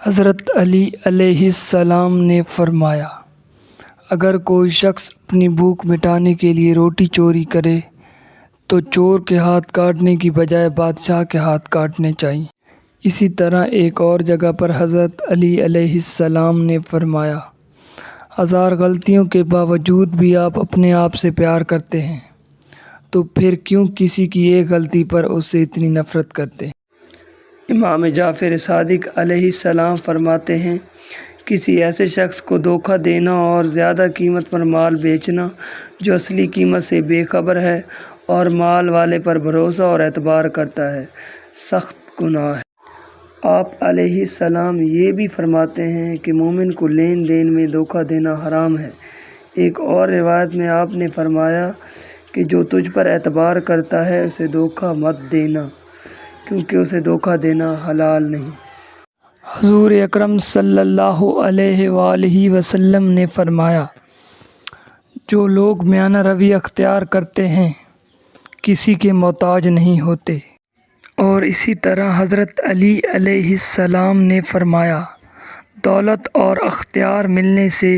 حضرت علی علیہ السلام نے فرمایا، اگر کوئی شخص اپنی بھوک مٹانے کے لیے روٹی چوری کرے تو چور کے ہاتھ کاٹنے کی بجائے بادشاہ کے ہاتھ کاٹنے چاہیے۔ اسی طرح ایک اور جگہ پر حضرت علی علیہ السلام نے فرمایا، 1000 غلطیوں کے باوجود بھی آپ اپنے آپ سے پیار کرتے ہیں تو پھر کیوں کسی کی ایک غلطی پر اس سے اتنی نفرت کرتے ہیں؟ امام جعفر صادق علیہ السلام فرماتے ہیں، کسی ایسے شخص کو دھوکہ دینا اور زیادہ قیمت پر مال بیچنا جو اصلی قیمت سے بے خبر ہے اور مال والے پر بھروسہ اور اعتبار کرتا ہے، سخت گناہ ہے۔ آپ علیہ السلام یہ بھی فرماتے ہیں کہ مومن کو لین دین میں دھوکہ دینا حرام ہے۔ ایک اور روایت میں آپ نے فرمایا کہ جو تجھ پر اعتبار کرتا ہے اسے دھوکہ مت دینا، کیونکہ اسے دھوکہ دینا حلال نہیں۔ حضور اکرم صلی اللہ علیہ وآلہ وسلم نے فرمایا، جو لوگ میانہ روی اختیار کرتے ہیں کسی کے محتاج نہیں ہوتے۔ اور اسی طرح حضرت علی علیہ السلام نے فرمایا، دولت اور اختیار ملنے سے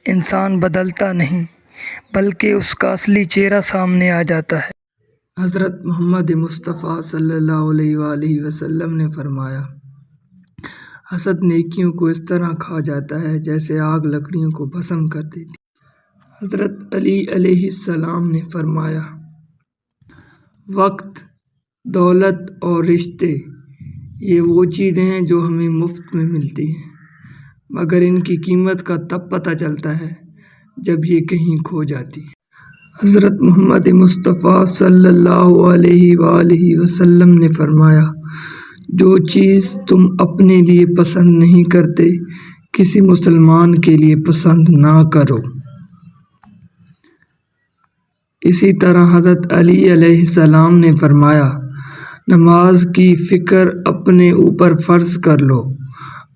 انسان بدلتا نہیں بلکہ اس کا اصلی چہرہ سامنے آ جاتا ہے۔ حضرت محمد مصطفیٰ صلی اللہ علیہ وآلہ وسلم نے فرمایا، حسد نیکیوں کو اس طرح کھا جاتا ہے جیسے آگ لکڑیوں کو بھسم کر دیتی ہے۔ حضرت علی علیہ السلام نے فرمایا، وقت، دولت اور رشتے یہ وہ چیزیں ہیں جو ہمیں مفت میں ملتی ہیں، مگر ان کی قیمت کا تب پتہ چلتا ہے جب یہ کہیں کھو جاتی ہیں۔ حضرت محمد مصطفیٰ صلی اللہ علیہ وآلہ وسلم نے فرمایا، جو چیز تم اپنے لیے پسند نہیں کرتے کسی مسلمان کے لیے پسند نہ کرو۔ اسی طرح حضرت علی علیہ السلام نے فرمایا، نماز کی فکر اپنے اوپر فرض کر لو،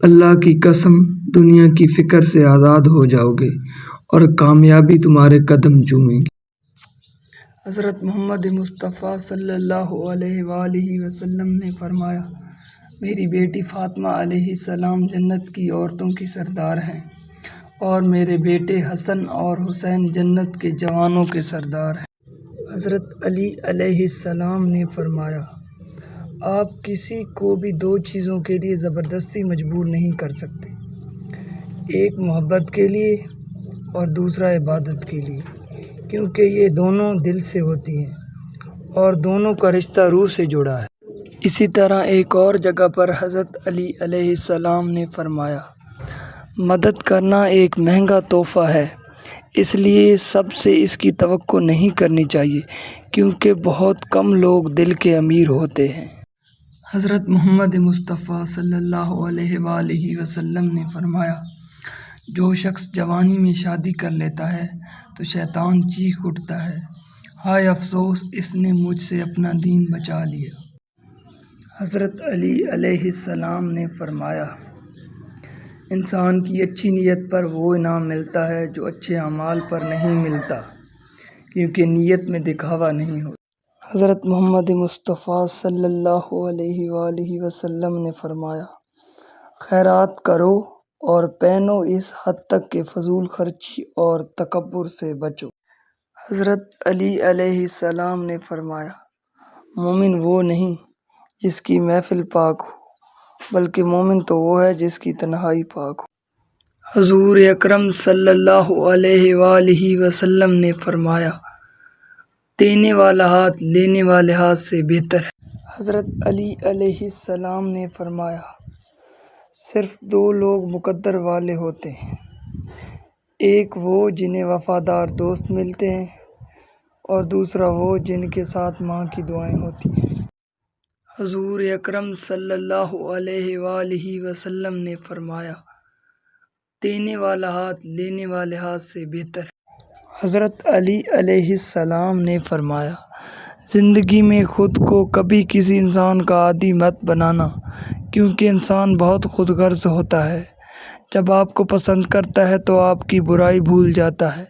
اللہ کی قسم دنیا کی فکر سے آزاد ہو جاؤ گے اور کامیابی تمہارے قدم چومے گی۔ حضرت محمد مصطفیٰ صلی اللہ علیہ وآلہ وسلم نے فرمایا، میری بیٹی فاطمہ علیہ السلام جنت کی عورتوں کی سردار ہیں اور میرے بیٹے حسن اور حسین جنت کے جوانوں کے سردار ہیں۔ حضرت علی علیہ السلام نے فرمایا، آپ کسی کو بھی 2 چیزوں کے لیے زبردستی مجبور نہیں کر سکتے، ایک محبت کے لیے اور دوسرا عبادت کے لیے، کیونکہ یہ دونوں دل سے ہوتی ہیں اور دونوں کا رشتہ روح سے جڑا ہے۔ اسی طرح ایک اور جگہ پر حضرت علی علیہ السلام نے فرمایا، مدد کرنا ایک مہنگا تحفہ ہے، اس لیے سب سے اس کی توقع نہیں کرنی چاہیے کیونکہ بہت کم لوگ دل کے امیر ہوتے ہیں۔ حضرت محمد مصطفیٰ صلی اللہ علیہ وآلہ وسلم نے فرمایا، جو شخص جوانی میں شادی کر لیتا ہے تو شیطان چیخ اٹھتا ہے، ہائے افسوس، اس نے مجھ سے اپنا دین بچا لیا۔ حضرت علی علیہ السلام نے فرمایا، انسان کی اچھی نیت پر وہ انعام ملتا ہے جو اچھے اعمال پر نہیں ملتا، کیونکہ نیت میں دکھاوا نہیں ہوتا۔ حضرت محمد مصطفیٰ صلی اللہ علیہ وآلہ وسلم نے فرمایا، خیرات کرو اور پہنو اس حد تک کہ فضول خرچی اور تکبر سے بچو۔ حضرت علی علیہ السلام نے فرمایا، مومن وہ نہیں جس کی محفل پاک ہو بلکہ مومن تو وہ ہے جس کی تنہائی پاک ہو۔ حضور اکرم صلی اللہ علیہ وآلہ وسلم نے فرمایا، دینے والا ہاتھ لینے والے ہاتھ سے بہتر ہے۔ حضرت علی علیہ السلام نے فرمایا، صرف 2 لوگ مقدر والے ہوتے ہیں، ایک وہ جنہیں وفادار دوست ملتے ہیں اور دوسرا وہ جن کے ساتھ ماں کی دعائیں ہوتی ہیں۔ حضور اکرم صلی اللہ علیہ وآلہ وسلم نے فرمایا، دینے والا ہاتھ لینے والے ہاتھ سے بہتر ہے۔ حضرت علی علیہ السلام نے فرمایا، زندگی میں خود کو کبھی کسی انسان کا عادی مت بنانا، کیونکہ انسان بہت خود غرض ہوتا ہے، جب آپ کو پسند کرتا ہے تو آپ کی برائی بھول جاتا ہے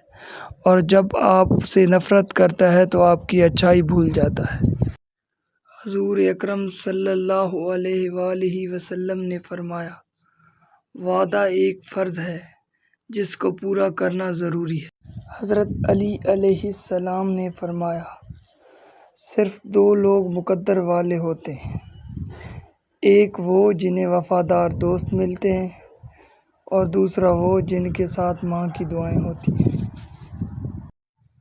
اور جب آپ سے نفرت کرتا ہے تو آپ کی اچھائی بھول جاتا ہے۔ حضور اکرم صلی اللہ علیہ وآلہ وسلم نے فرمایا، وعدہ ایک فرض ہے جس کو پورا کرنا ضروری ہے۔ حضرت علی علیہ السلام نے فرمایا، صرف دو لوگ مقدر والے ہوتے ہیں، ایک وہ جنہیں وفادار دوست ملتے ہیں اور دوسرا وہ جن کے ساتھ ماں کی دعائیں ہوتی ہیں۔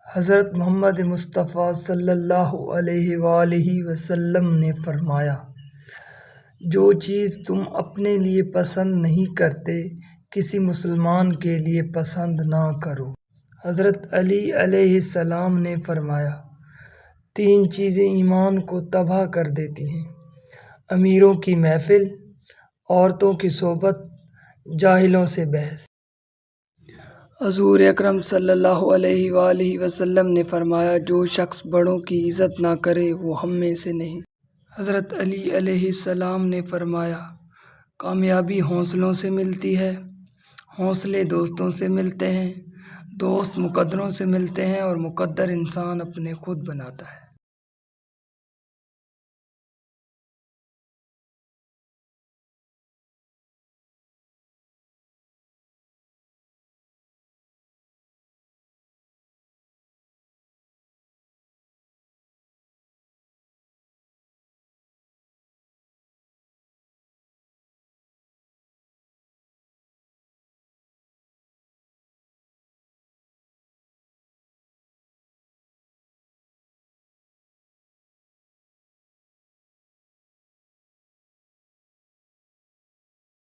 حضرت محمد مصطفیٰ صلی اللہ علیہ وآلہ وسلم نے فرمایا، جو چیز تم اپنے لیے پسند نہیں کرتے کسی مسلمان کے لیے پسند نہ کرو۔ حضرت علی علیہ السلام نے فرمایا، تین چیزیں ایمان کو تباہ کر دیتی ہیں: امیروں کی محفل، عورتوں کی صحبت، جاہلوں سے بحث۔ حضور اکرم صلی اللہ علیہ وآلہ وسلم نے فرمایا، جو شخص بڑوں کی عزت نہ کرے وہ ہم میں سے نہیں۔ حضرت علی علیہ السلام نے فرمایا، کامیابی حوصلوں سے ملتی ہے، حوصلے دوستوں سے ملتے ہیں، دوست مقدروں سے ملتے ہیں اور مقدر انسان اپنے خود بناتا ہے۔